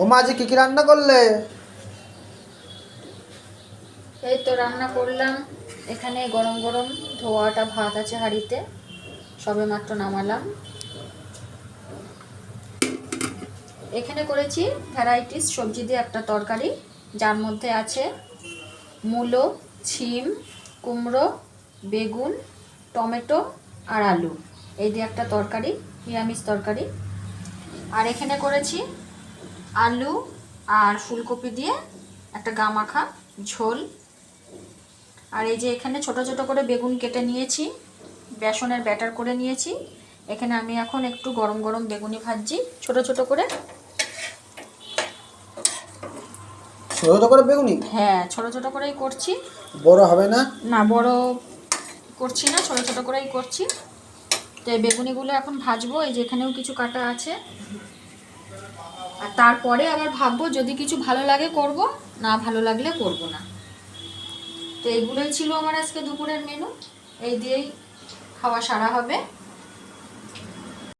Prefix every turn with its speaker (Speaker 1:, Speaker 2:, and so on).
Speaker 1: ও মা আজ কি রান্না করলে?
Speaker 2: এই তো রান্না করলাম। এখানে গরম গরম ধোয়াটা ভাত আছে হাঁড়িতে, সবে মাত্র নামালাম। এখানে করেছি ভ্যারাইটিস সবজি দিয়ে একটা তরকারি, যার মধ্যে আছে মূলো, ছিম, কুমড়ো, বেগুন, টমেটো আর আলু। এই দিয়ে একটা তরকারি, নিরামিষ তরকারি। আর এখানে করেছি আলু আর ফুলকপি দিয়ে একটা গামাখা ঝোল। আর এই যে এখানে ছোট ছোট করে বেগুন কেটে নিয়েছি, বেসনের ব্যাটার করে নিয়েছি। এখানে আমি এখন একটু গরম গরম বেগুনি ভাজছি ছোট ছোট করে।
Speaker 1: ছোট ছোট করে বেগুনি?
Speaker 2: হ্যাঁ, ছোট ছোট করেই করছি।
Speaker 1: বড় হবে না?
Speaker 2: না, বড় করছি না, ছোট ছোট করেই করছি। তো এই বেগুনিগুলো এখন ভাজবো। এই যে এখানেও কিছু কাটা আছে। আর তারপরে আবার ভাববো, যদি কিছু ভালো লাগে করব, না ভালো লাগলে করব না। তো এইগুলোই ছিল আমার আজকে দুপুরের মেনু। এই দিয়েই খাওয়া সারা হবে।